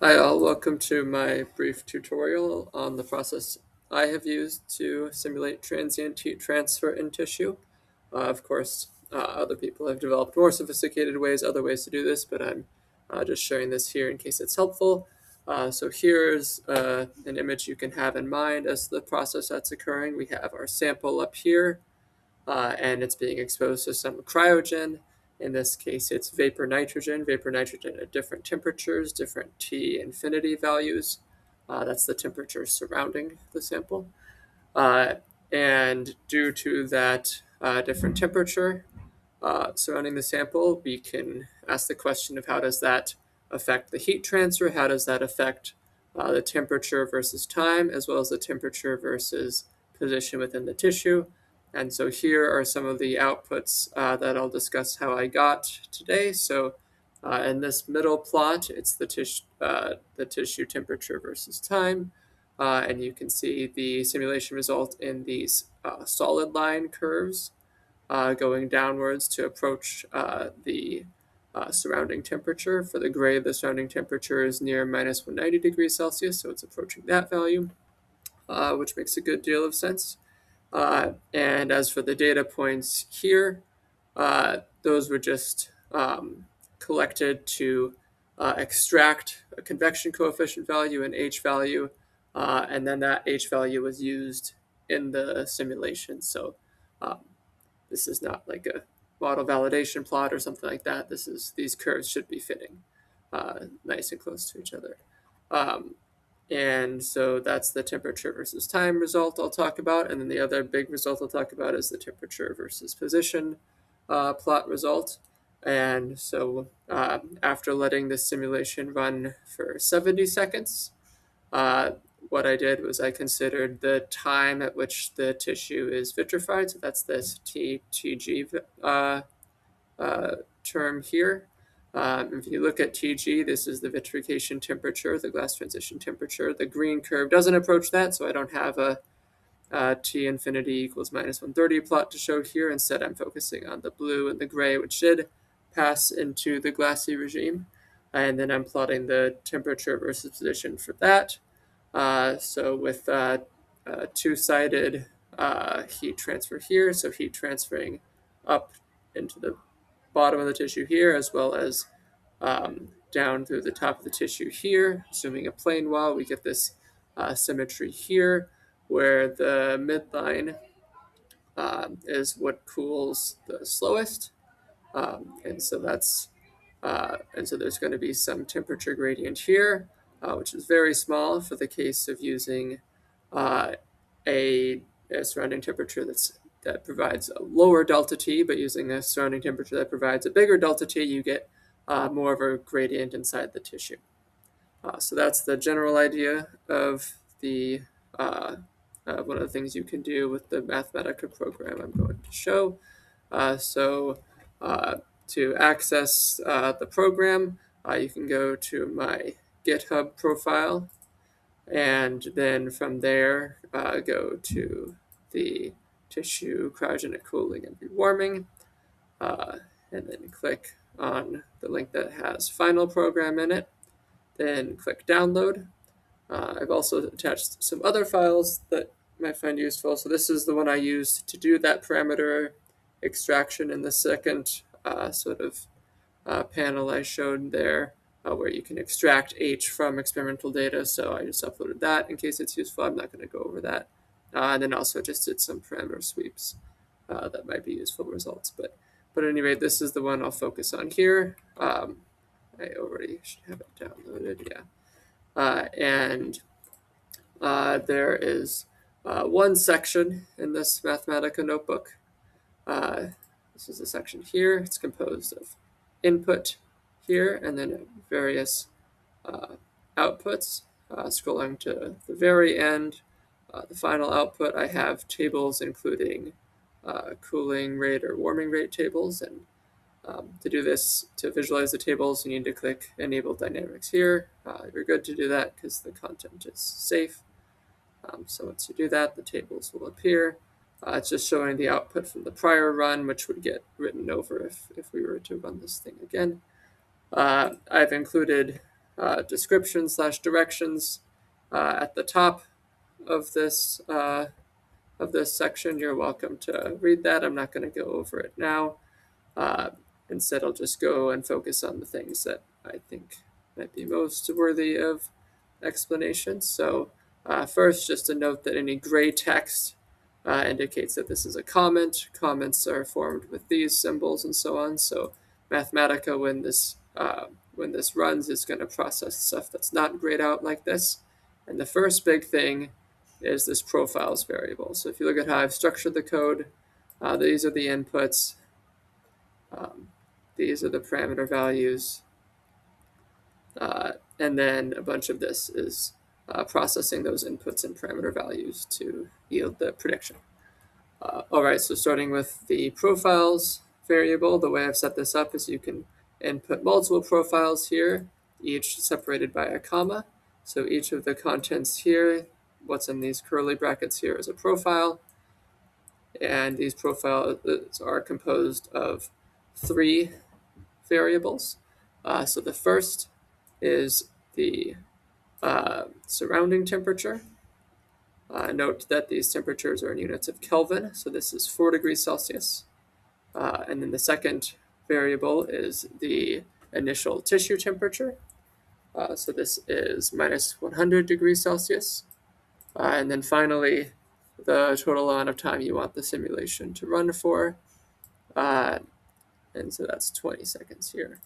Hi all, welcome to my brief tutorial on the process I have used to simulate transient heat transfer in tissue. Of course, other people have developed more sophisticated ways, other ways to do this, but I'm just sharing this here in case it's helpful. So here's an image you can have in mind as the process that's occurring. We have our sample up here, and it's being exposed to some cryogen. In this case, it's vapor nitrogen at different temperatures, different T infinity values. That's the temperature surrounding the sample. Uh, and due to that different temperature surrounding the sample, we can ask the question of how does that affect the heat transfer? How does that affect the temperature versus time, as well as the temperature versus position within the tissue? And so here are some of the outputs that I'll discuss how I got today. So in this middle plot, it's the tissue temperature versus time. And you can see the simulation result in these solid line curves going downwards to approach the surrounding temperature. For the gray, the surrounding temperature is near minus 190 degrees Celsius, so it's approaching that value, which makes a good deal of sense. And as for the data points here, those were just collected to extract a convection coefficient value and H value, and then that H value was used in the simulation. So um, this is not like a model validation plot or something like that. These curves should be fitting nice and close to each other. Um, and so that's the temperature versus time result I'll talk about. And then the other big result I'll talk about is the temperature versus position plot result. And so after letting this simulation run for 70 seconds, uh, what I did was I considered the time at which the tissue is vitrified. So that's this TG term here. If you look at TG, this is the vitrification temperature, the glass transition temperature. The green curve doesn't approach that, so I don't have a T infinity equals minus 130 plot to show here. Instead, I'm focusing on the blue and the gray, which did pass into the glassy regime. And then I'm plotting the temperature versus position for that. So with two-sided heat transfer here, so heat transferring up into the bottom of the tissue here, as well as down through the top of the tissue here. Assuming a plane wall, we get this symmetry here, where the midline is what cools the slowest. And so there's going to be some temperature gradient here, which is very small for the case of using uh, a surrounding temperature that provides a lower delta T, but using a surrounding temperature that provides a bigger delta T, you get more of a gradient inside the tissue. So that's the general idea of the one of the things you can do with the Mathematica program I'm going to show. So to access the program, you can go to my GitHub profile, and then from there go to the tissue cryogenic cooling and rewarming, and then click on the link that has final program in it, then click download. I've also attached some other files that you might find useful. So this is the one I used to do that parameter extraction in the second panel I showed there, where you can extract H from experimental data. So I just uploaded that in case it's useful. I'm not going to go over that. And then also just did some parameter sweeps that might be useful results. But at any rate, this is the one I'll focus on here. I already should have it downloaded, yeah. And there is one section in this Mathematica notebook. This is a section here. It's composed of input here and then various outputs. Scrolling to the very end, the final output, I have tables including cooling rate or warming rate tables. And to do this, to visualize the tables, you need to click Enable Dynamics here. You're good to do that because the content is safe. So once you do that, the tables will appear. It's just showing the output from the prior run, which would get written over if we were to run this thing again. I've included description/directions at the top of this section. You're welcome to read that. I'm not going to go over it now. Instead, I'll just go and focus on the things that I think might be most worthy of explanation. So first, just a note that any gray text indicates that this is a comment. Comments are formed with these symbols and so on. So Mathematica, when this runs, is going to process stuff that's not grayed out like this. And the first big thing is this profiles variable. So if you look at how I've structured the code, these are the inputs. These are the parameter values. And then a bunch of this is processing those inputs and parameter values to yield the prediction. All right, so starting with the profiles variable, the way I've set this up is you can input multiple profiles here, each separated by a comma. So each of the contents here, what's in these curly brackets here, is a profile. And these profiles are composed of 3 variables. So the first is the surrounding temperature. Note that these temperatures are in units of Kelvin, so this is 4 degrees Celsius. And then the second variable is the initial tissue temperature. So this is minus 100 degrees Celsius. And then finally, the total amount of time you want the simulation to run for. And so that's 20 seconds here.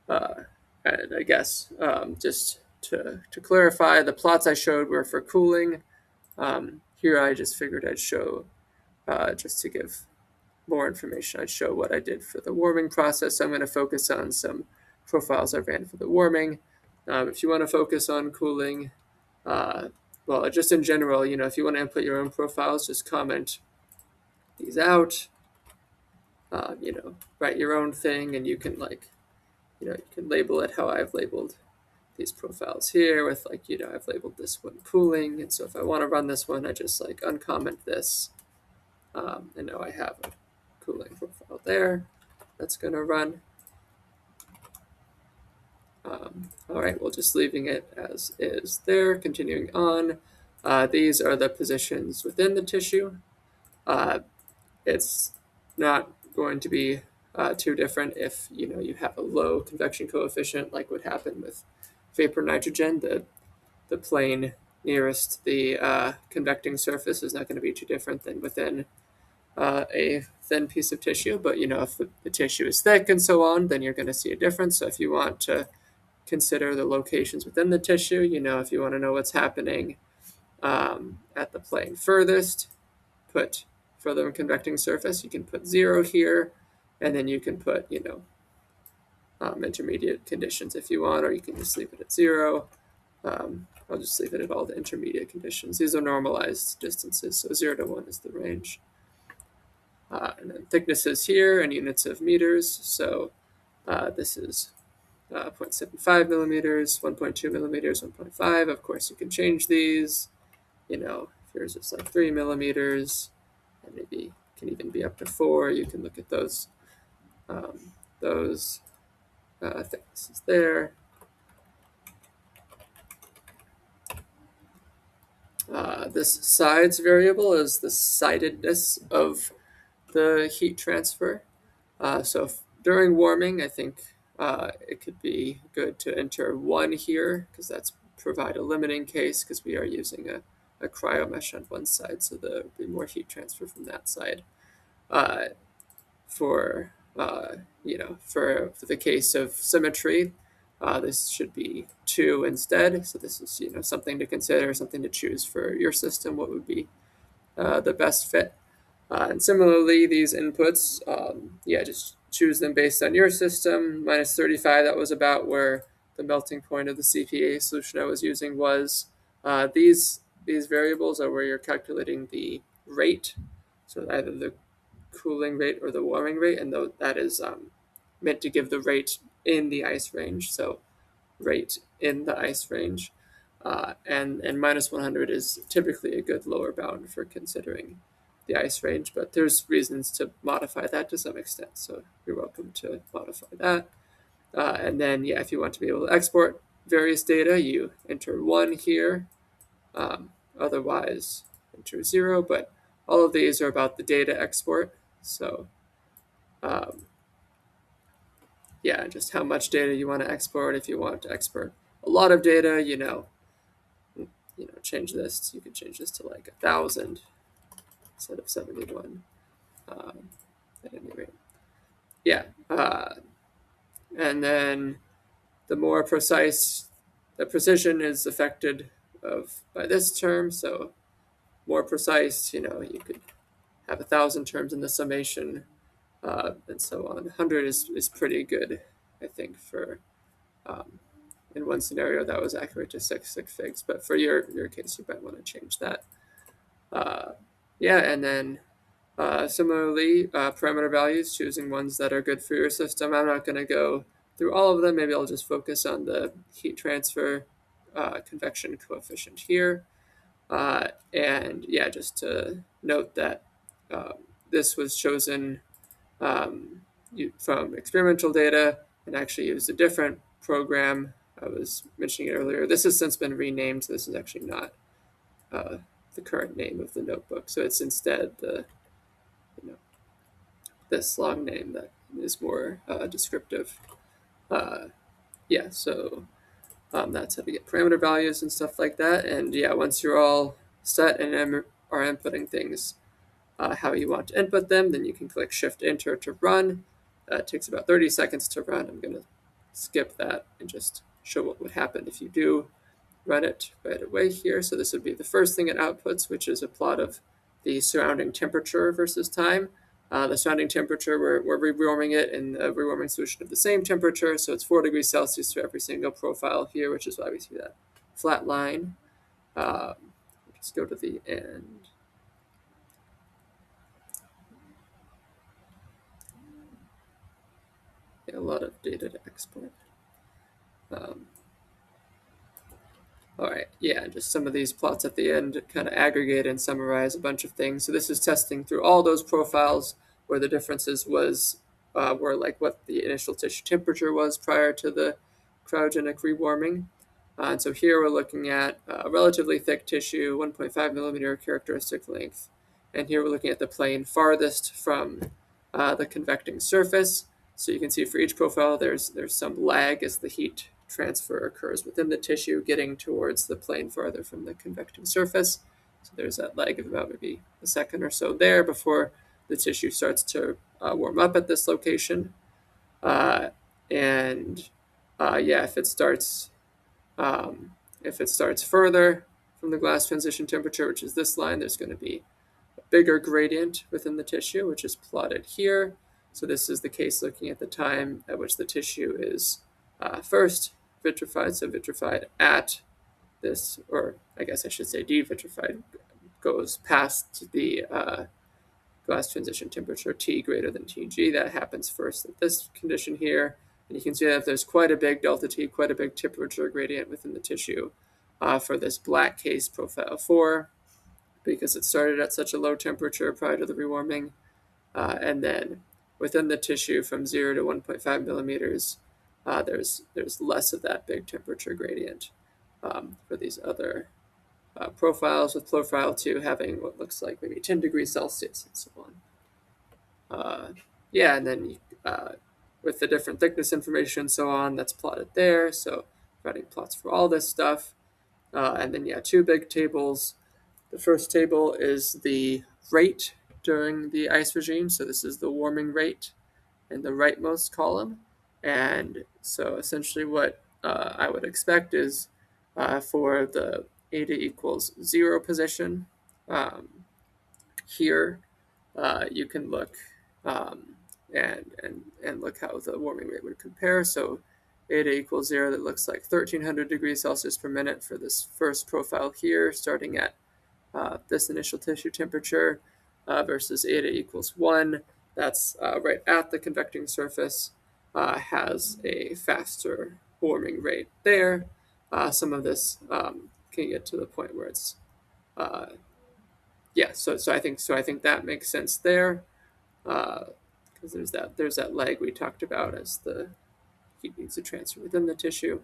And I guess just to clarify, the plots I showed were for cooling. Here I just figured I'd show, just to give more information, I'd show what I did for the warming process. I'm going to focus on some profiles I ran for the warming. If you want to focus on cooling, well, just in general, if you want to input your own profiles, just comment these out. Write your own thing, and you can you can label it how I've labeled these profiles here with I've labeled this one cooling. And so if I want to run this one, I just uncomment this. And now I have a cooling profile there that's going to run. All right, we'll just leaving it as is there. Continuing on, these are the positions within the tissue. It's not going to be too different if you have a low convection coefficient, like would happen with vapor nitrogen. The plane nearest the convecting surface is not going to be too different than within a thin piece of tissue. But if the tissue is thick and so on, then you're going to see a difference. So if you want to consider the locations within the tissue, if you want to know what's happening at the plane furthest, put further convecting surface, you can put 0 here, and then you can put intermediate conditions if you want, or you can just leave it at 0. I'll just leave it at all the intermediate conditions. These are normalized distances, so 0 to 1 is the range. And then thicknesses here in units of meters. So this is 0.75 millimeters, 1.2 millimeters, 1.5. Of course, you can change these. If yours is 3 millimeters, and maybe can even be up to 4. You can look at those thicknesses there. This sides variable is the sidedness of the heat transfer. So during warming, I think it could be good to enter 1 here, because that's provide a limiting case, because we are using a cryo mesh on one side, so there will be more heat transfer from that side. For the case of symmetry, this should be 2 instead. So this is something to consider, something to choose for your system. What would be the best fit? And similarly, these inputs, just choose them based on your system. Minus 35, that was about where the melting point of the CPA solution I was using was. These variables are where you're calculating the rate, so either the cooling rate or the warming rate, and that is meant to give the rate in the ice range, so rate in the ice range. And minus 100 is typically a good lower bound for considering the ice range, but there's reasons to modify that to some extent, so you're welcome to modify that. And then, if you want to be able to export various data, you enter 1 here, otherwise enter 0, but all of these are about the data export. So yeah, just how much data you want to export. If you want to export a lot of data, change this. You can change this to like 1,000 instead of 71. At any rate, yeah. And then the more precise, the precision is affected by this term. So more precise, you could have 1,000 terms in the summation, and so on. 100 is pretty good, I think, for in one scenario that was accurate to six figs, but for your case, you might want to change that. Yeah, and then similarly, parameter values, choosing ones that are good for your system. I'm not going to go through all of them. Maybe I'll just focus on the heat transfer convection coefficient here. And yeah, just to note that this was chosen from experimental data and actually used a different program. I was mentioning it earlier. This has since been renamed. So this is actually not the current name of the notebook. So it's instead this long name that is more descriptive. Yeah, so that's how to get parameter values and stuff like that. And yeah, once you're all set and are inputting things how you want to input them, then you can click Shift Enter to run. It takes about 30 seconds to run. I'm going to skip that and just show what would happen if you do run it right away here. So this would be the first thing it outputs, which is a plot of the surrounding temperature versus time. The surrounding temperature, we're rewarming it in a rewarming solution of the same temperature. So it's 4 degrees Celsius for every single profile here, which is why we see that flat line. Just go to the end. Yeah, a lot of data to export. All right, yeah, just some of these plots at the end kind of aggregate and summarize a bunch of things. So this is testing through all those profiles where the differences were like what the initial tissue temperature was prior to the cryogenic rewarming. And so here we're looking at relatively thick tissue, 1.5 millimeter characteristic length. And here we're looking at the plane farthest from the convecting surface. So you can see for each profile, there's some lag as the heat transfer occurs within the tissue, getting towards the plane farther from the convecting surface. So there's that lag of about maybe a second or so there before the tissue starts to warm up at this location. And yeah, if it starts further from the glass transition temperature, which is this line, there's going to be a bigger gradient within the tissue, which is plotted here. So this is the case looking at the time at which the tissue is first vitrified. So vitrified at this, or I guess I should say devitrified, goes past the glass transition temperature T greater than Tg. That happens first at this condition here. And you can see that there's quite a big delta T, quite a big temperature gradient within the tissue for this black case profile 4, because it started at such a low temperature prior to the rewarming. And then within the tissue from 0 to 1.5 millimeters, there's less of that big temperature gradient for these other profiles, with profile 2 having what looks like maybe 10 degrees Celsius and so on. Yeah, and then with the different thickness information and so on, that's plotted there. So writing plots for all this stuff. And then, yeah, 2 big tables. The first table is the rate during the ice regime. So this is the warming rate in the rightmost column. And so essentially what I would expect is for the eta equals 0 position, here you can look and look how the warming rate would compare. So eta equals 0, that looks like 1300 degrees Celsius per minute for this first profile here, starting at this initial tissue temperature, versus eta equals 1. That's right at the convecting surface, has a faster warming rate there. Some of this can get to the point where it's yeah. So I think that makes sense there, because there's that lag we talked about as the heat needs to transfer within the tissue.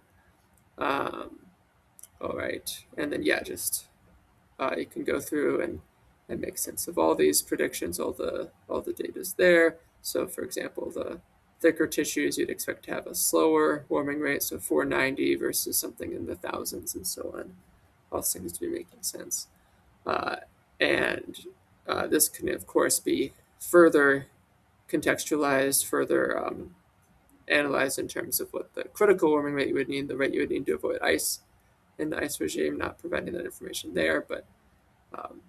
All right, and then just you can go through and make sense of all these predictions. All the data is there. So, for example, the thicker tissues you'd expect to have a slower warming rate, so 490 versus something in the thousands, and so on. All seems to be making sense. Uh, and this can, of course, be further contextualized, further analyzed in terms of what the critical warming rate you would need, the rate you would need to avoid ice in the ice regime, not providing that information there, but um,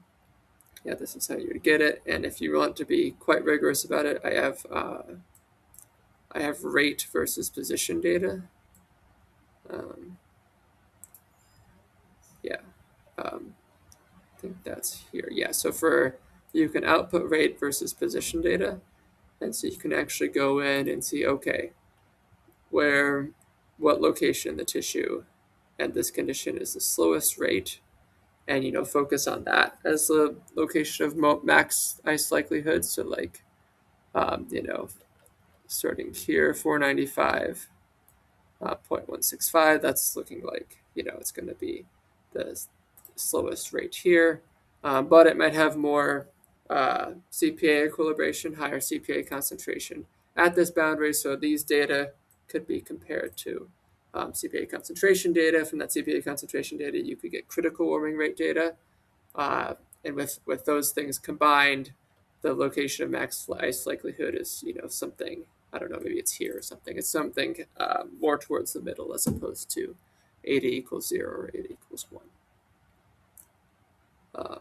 this is how you would get it. And if you want to be quite rigorous about it, I have rate versus position data. Um, yeah, um, I think that's here. Yeah, so you can output rate versus position data, and so you can actually go in and see, okay, what location in the tissue and this condition is the slowest rate, and focus on that as the location of max ice likelihood. So like starting here 495 0.165, that's looking like it's going to be the slowest rate here, but it might have more CPA equilibration, higher CPA concentration at this boundary. So these data could be compared to CPA concentration data. From that CPA concentration data, you could get critical warming rate data, and with those things combined, the location of max ice likelihood is something, I don't know, maybe it's here or something. It's something more towards the middle as opposed to eta equals 0 or eta equals 1.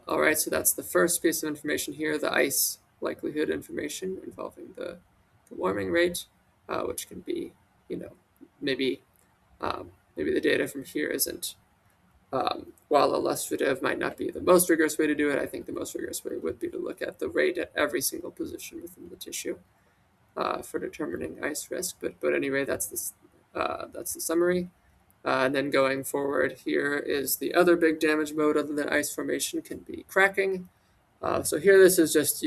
All right, so that's the first piece of information here, the ice likelihood information involving the warming rate, which can be, maybe maybe the data from here isn't, while illustrative might not be the most rigorous way to do it. I think the most rigorous way would be to look at the rate at every single position within the tissue for determining ice risk. But anyway, that's the summary. And then going forward, here is the other big damage mode other than ice formation can be cracking. So here, this is just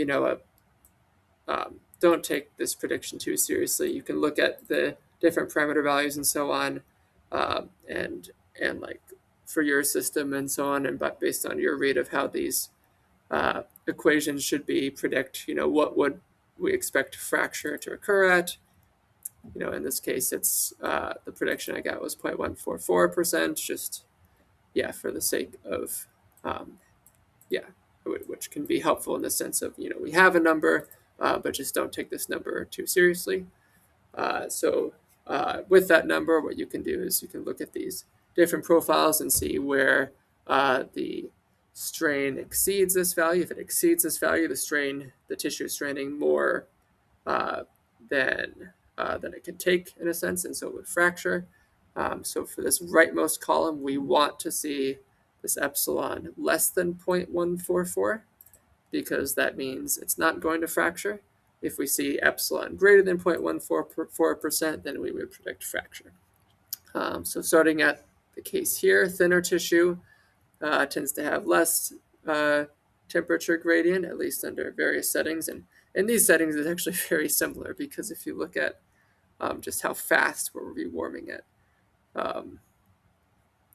don't take this prediction too seriously. You can look at the different parameter values and so on, and like for your system and so on, and but based on your read of how these equations should be predict, what would we expect fracture to occur at. In this case, it's the prediction I got was 0.144%, just for the sake of which can be helpful in the sense of we have a number, but just don't take this number too seriously. So with that number, what you can do is you can look at these different profiles and see where the strain exceeds this value. If it exceeds this value, the tissue is straining more than it can take, in a sense, and so it would fracture. So for this rightmost column, we want to see this epsilon less than 0.144, because that means it's not going to fracture. If we see epsilon greater than 0.144%, then we would predict fracture. So starting at the case here, thinner tissue tends to have less temperature gradient, at least under various settings. And in these settings, it's actually very similar, because if you look at just how fast we're rewarming it,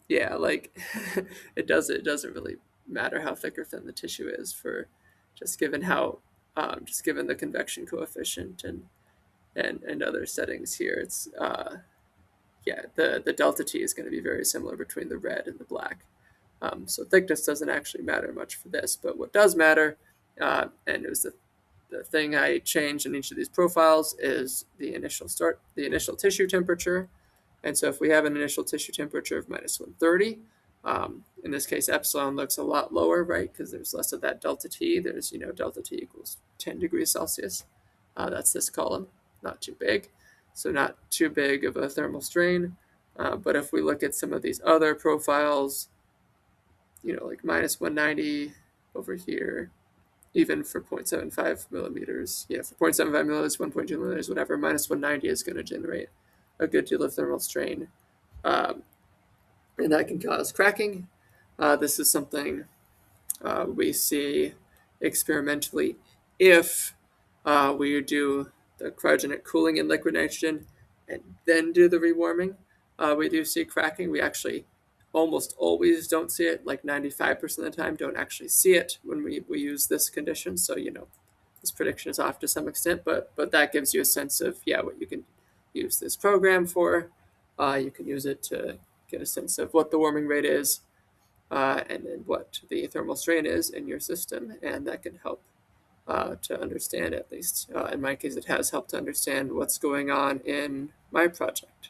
it doesn't really matter how thick or thin the tissue is, for just given the convection coefficient and other settings here. It's the delta T is going to be very similar between the red and the black. So thickness doesn't actually matter much for this, but what does matter, and it was the thing I changed in each of these profiles, is the initial tissue temperature. And so if we have an initial tissue temperature of minus 130, in this case, epsilon looks a lot lower, right? Because there's less of that delta T. There's, delta T equals 10 degrees Celsius. That's this column, not too big. So not too big of a thermal strain. But if we look at some of these other profiles, like minus 190 over here, even for 0.75 millimeters, for 0.75 milliliters, 1.2 milliliters, whatever, minus 190 is going to generate a good deal of thermal strain. And that can cause cracking. This is something we see experimentally if we do the cryogenic cooling in liquid nitrogen and then do the rewarming. we do see cracking. We actually almost always don't see it, like 95% of the time, don't actually see it when we use this condition. So, this prediction is off to some extent, but that gives you a sense of, what you can use this program for. You can use it to get a sense of what the warming rate is, and then what the thermal strain is in your system, and that can help to understand, at least in my case, it has helped to understand what's going on in my project.